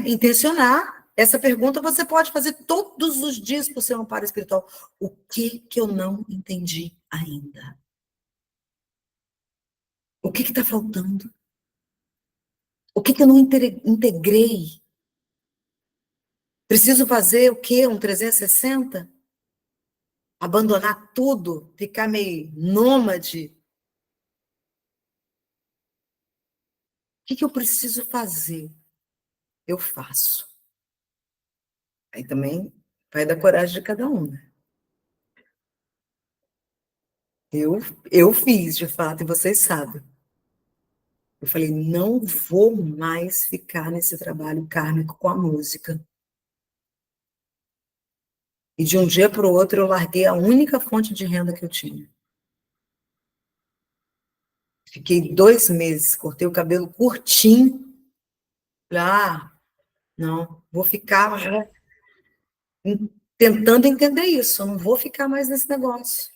Speaker 1: Intencionar. Essa pergunta você pode fazer todos os dias para o seu amparo espiritual. O que eu não entendi ainda? O que está faltando? O que eu não integrei? Preciso fazer o quê? Um 360? Abandonar tudo? Ficar meio nômade? O que eu preciso fazer? Eu faço. Aí também vai da coragem de cada um, né? Eu fiz, de fato, e vocês sabem. Eu falei, não vou mais ficar nesse trabalho kármico com a música. E de um dia para o outro eu larguei a única fonte de renda que eu tinha. Fiquei 2 meses, cortei o cabelo curtinho. Não, vou ficar tentando entender isso, eu não vou ficar mais nesse negócio.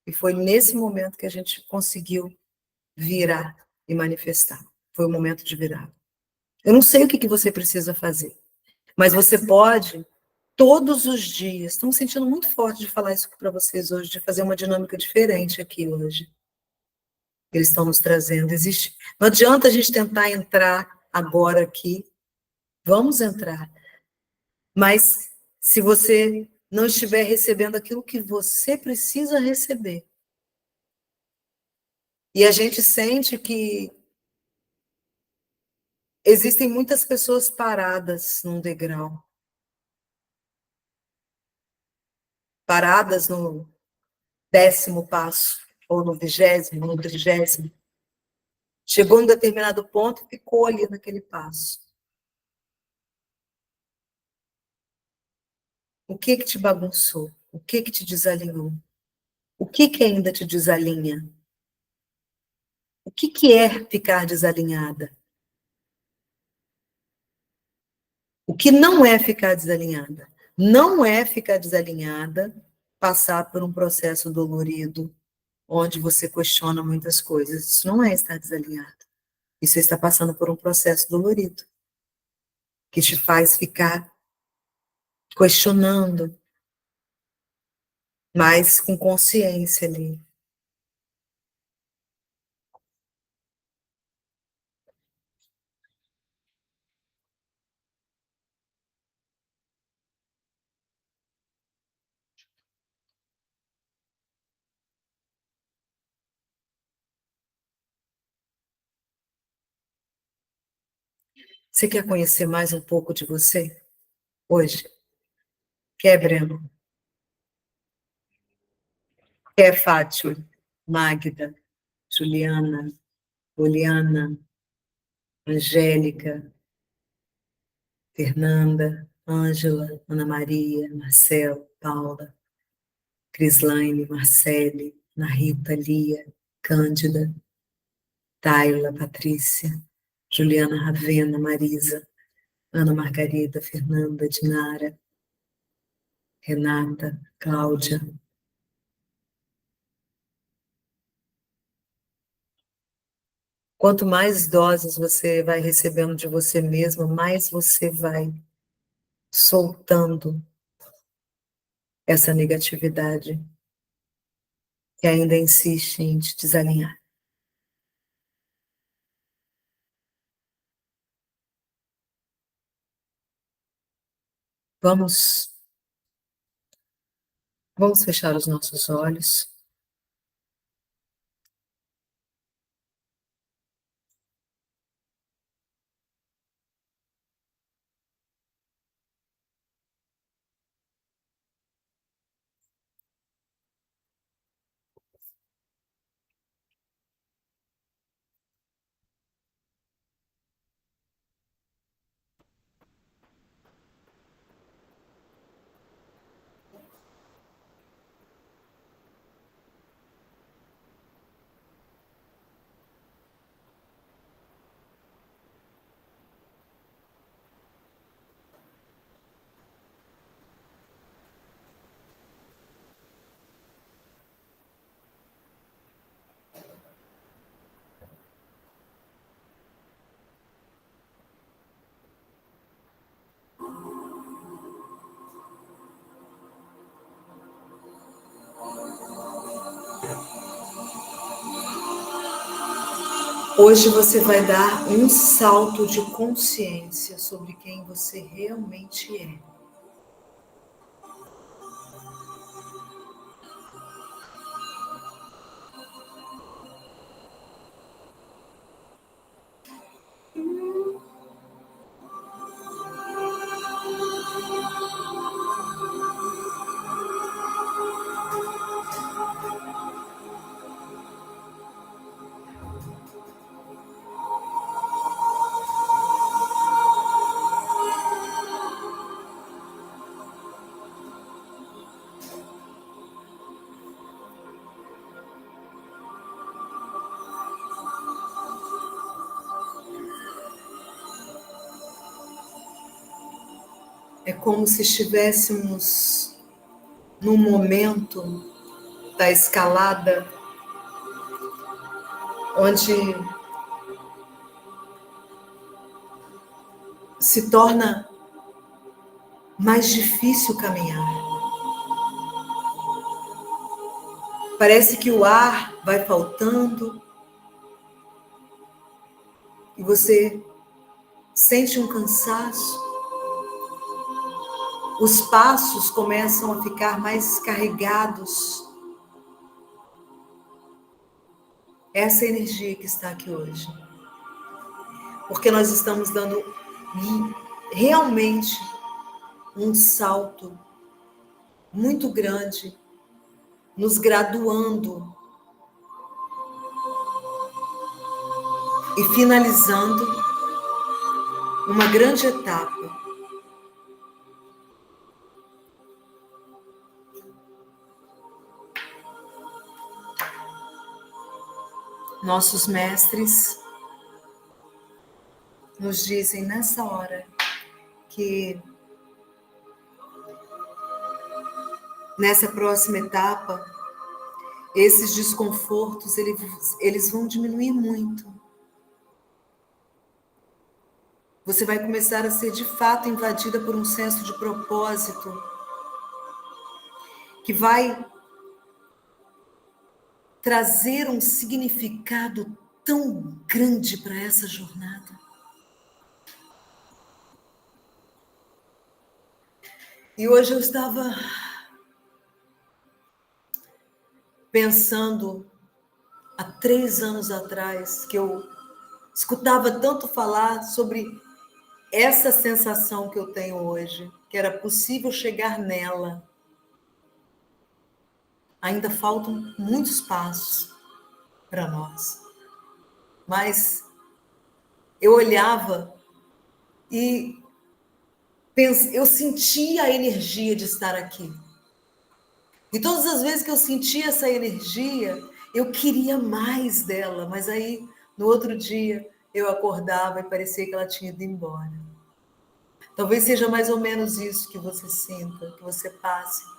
Speaker 1: E foi nesse momento que a gente conseguiu virar e manifestar. Foi o momento de virar. Eu não sei o que você precisa fazer, mas você pode, todos os dias, estou me sentindo muito forte de falar isso para vocês hoje, de fazer uma dinâmica diferente aqui hoje. Eles estão nos trazendo. Não adianta a gente tentar entrar agora aqui. Vamos entrar. Mas se você não estiver recebendo aquilo que você precisa receber, e a gente sente que existem muitas pessoas paradas num degrau, paradas no 10º passo, ou no 20º, no 30º. Chegou em um determinado ponto e ficou ali naquele passo. O que te bagunçou? O que te desalinhou? O que ainda te desalinha? O que é ficar desalinhada? O que não é ficar desalinhada? Não é ficar desalinhada, passar por um processo dolorido, onde você questiona muitas coisas. Isso não é estar desalinhado. Isso é estar passando por um processo dolorido, que te faz ficar questionando, mas com consciência ali. Você quer conhecer mais um pouco de você hoje? Quer, Breno? Quer, Fátima? Magda? Juliana? Poliana? Angélica? Fernanda? Ângela? Ana Maria? Marcelo? Paula? Crislaine? Marcele? Ana Rita? Lia? Cândida? Taila? Patrícia? Juliana Ravena? Marisa? Ana Margarida? Fernanda? Dinara? Renata? Cláudia? Quanto mais doses você vai recebendo de você mesma, mais você vai soltando essa negatividade que ainda insiste em te desalinhar. Vamos fechar os nossos olhos. Hoje você vai dar um salto de consciência sobre quem você realmente é. É como se estivéssemos num momento da escalada onde se torna mais difícil caminhar. Parece que o ar vai faltando e você sente um cansaço. Os passos começam a ficar mais carregados. Essa é a energia que está aqui hoje. Porque nós estamos dando realmente um salto muito grande, nos graduando e finalizando uma grande etapa. Nossos mestres nos dizem nessa hora que nessa próxima etapa, esses desconfortos, eles vão diminuir muito. Você vai começar a ser de fato invadida por um senso de propósito que vai trazer um significado tão grande para essa jornada. E hoje eu estava pensando, há 3 anos atrás, que eu escutava tanto falar sobre essa sensação que eu tenho hoje, que era possível chegar nela. Ainda faltam muitos passos para nós. Mas eu olhava e eu sentia a energia de estar aqui. E todas as vezes que eu sentia essa energia, eu queria mais dela, mas aí, no outro dia, eu acordava e parecia que ela tinha ido embora. Talvez seja mais ou menos isso que você sinta, que você passe.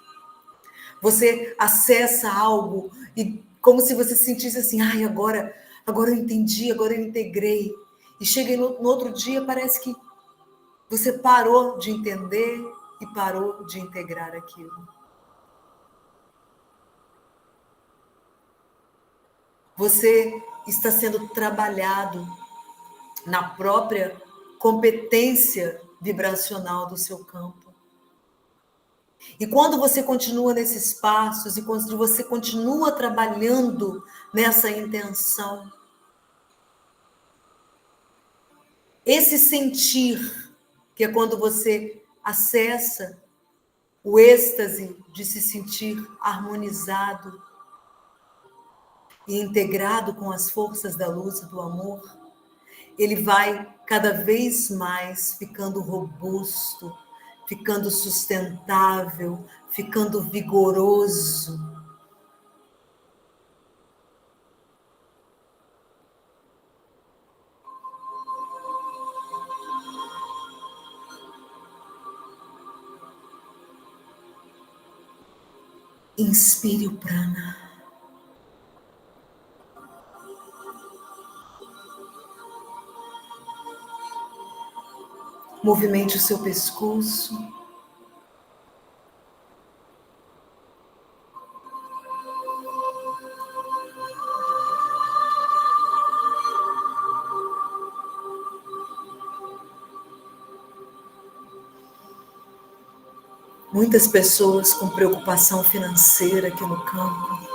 Speaker 1: Você acessa algo e como se você sentisse assim, ai, agora eu entendi, agora eu integrei. E chega no outro dia, parece que você parou de entender e parou de integrar aquilo. Você está sendo trabalhado na própria competência vibracional do seu campo. E quando você continua nesses passos e quando você continua trabalhando nessa intenção, esse sentir, que é quando você acessa o êxtase de se sentir harmonizado e integrado com as forças da luz e do amor, ele vai cada vez mais ficando robusto, ficando sustentável, ficando vigoroso. Inspire o prana. Movimente o seu pescoço. Muitas pessoas com preocupação financeira aqui no campo.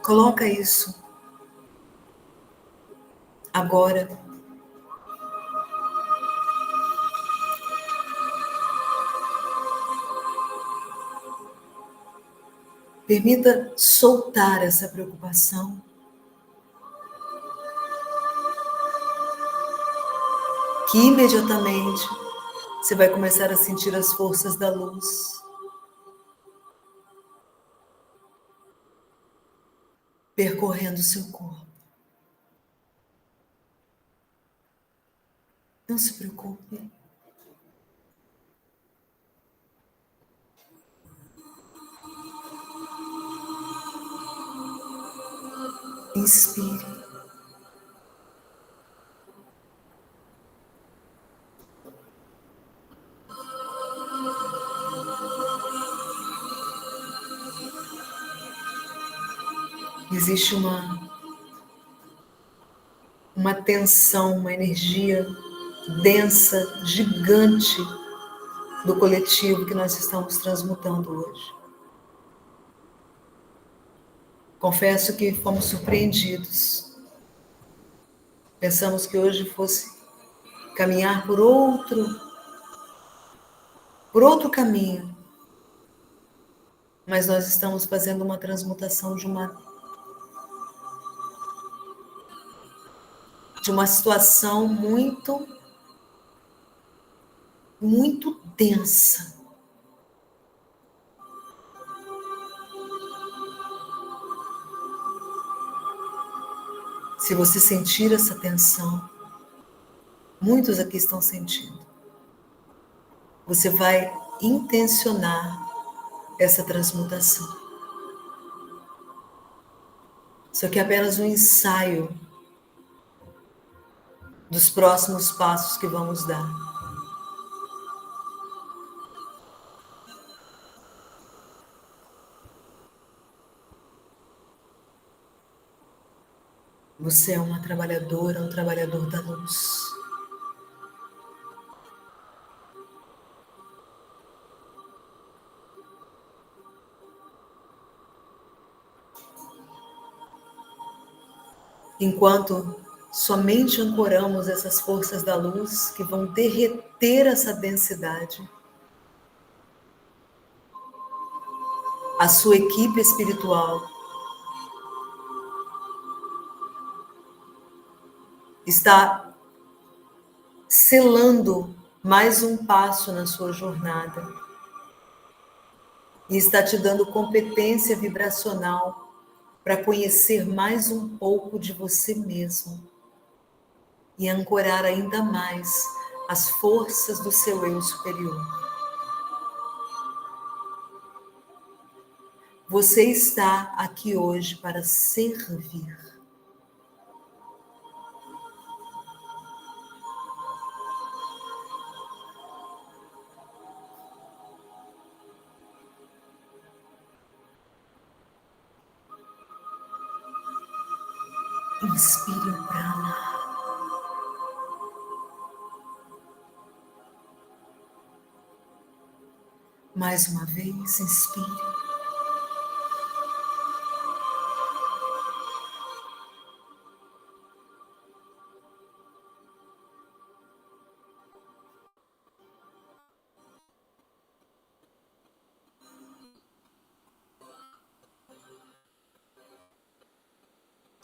Speaker 1: Coloca isso agora. Permita soltar essa preocupação. Que imediatamente você vai começar a sentir as forças da luz percorrendo o seu corpo. Não se preocupe. Inspire. Existe uma tensão, uma energia densa, gigante do coletivo que nós estamos transmutando hoje. Confesso que fomos surpreendidos. Pensamos que hoje fosse caminhar por outro caminho. Mas nós estamos fazendo uma transmutação de uma situação muito densa. Se você sentir essa tensão, muitos aqui estão sentindo, você vai intencionar essa transmutação. Isso aqui é apenas um ensaio dos próximos passos que vamos dar. Você é uma trabalhadora, um trabalhador da luz. Enquanto somente ancoramos essas forças da luz que vão derreter essa densidade, a sua equipe espiritual está selando mais um passo na sua jornada e está te dando competência vibracional para conhecer mais um pouco de você mesmo e ancorar ainda mais as forças do seu eu superior. Você está aqui hoje para servir. Inspire o prana. Mais uma vez, inspire.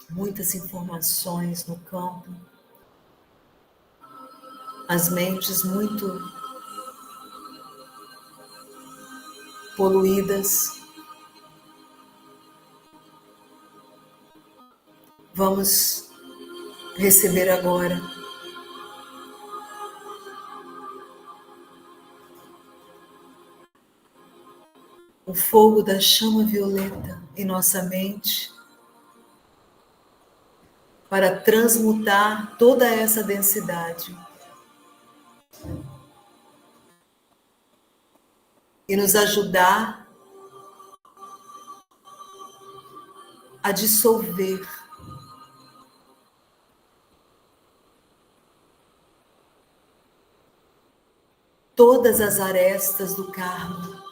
Speaker 1: Muitas informações no campo, as mentes muito poluídas. Vamos receber agora o fogo da chama violeta em nossa mente, para transmutar toda essa densidade e nos ajudar a dissolver todas as arestas do karma.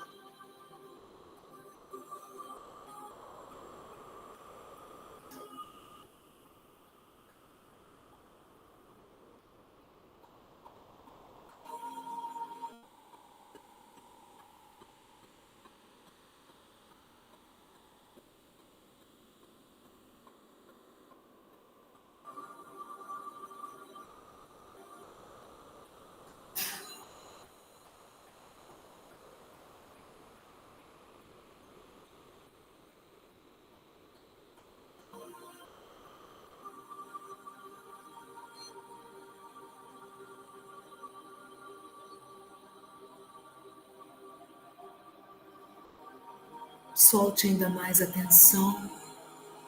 Speaker 1: Solte ainda mais a tensão.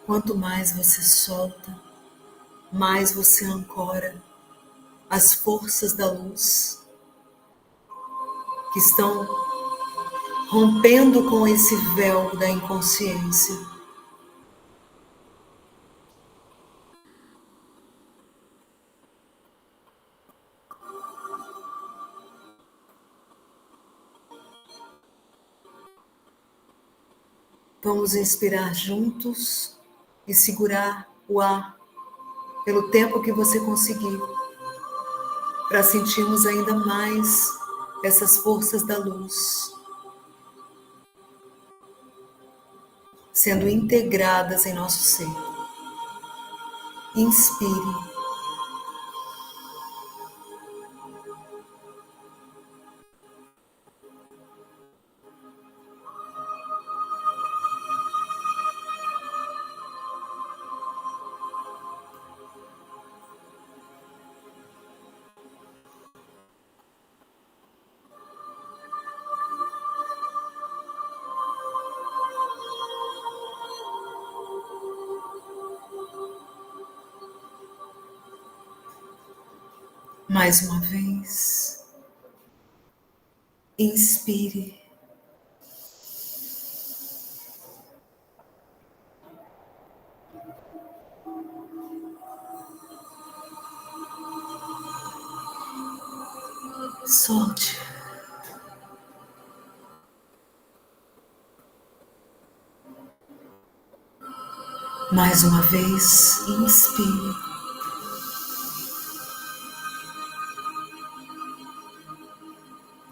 Speaker 1: Quanto mais você solta, mais você ancora as forças da luz que estão rompendo com esse véu da inconsciência. Vamos inspirar juntos e segurar o ar pelo tempo que você conseguir, para sentirmos ainda mais essas forças da luz sendo integradas em nosso ser. Inspire. Mais uma vez, inspire. Solte. Mais uma vez, inspire.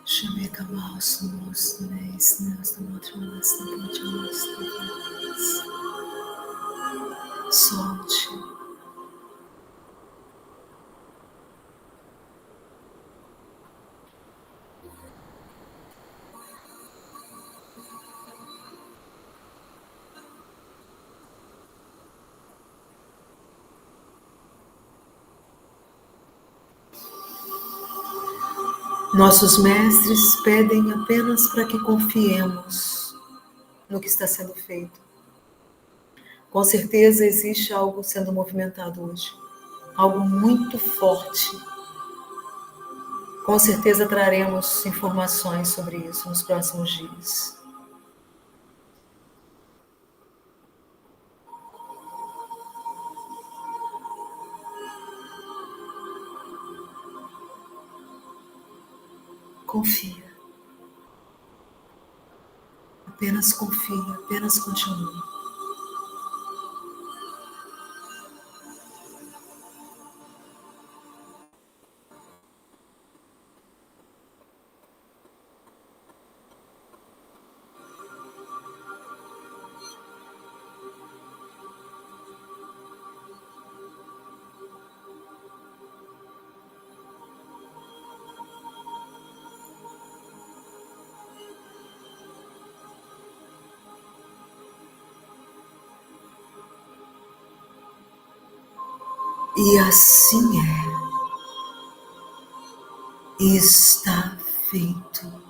Speaker 1: Chamei Kamal, Somos, Nês, Nês, Namotranas, Namotranas, Namotranas. Solte. Nossos mestres pedem apenas para que confiemos no que está sendo feito. Com certeza existe algo sendo movimentado hoje, algo muito forte. Com certeza traremos informações sobre isso nos próximos dias. Confia. Apenas confia, apenas continue. E assim é. Está feito.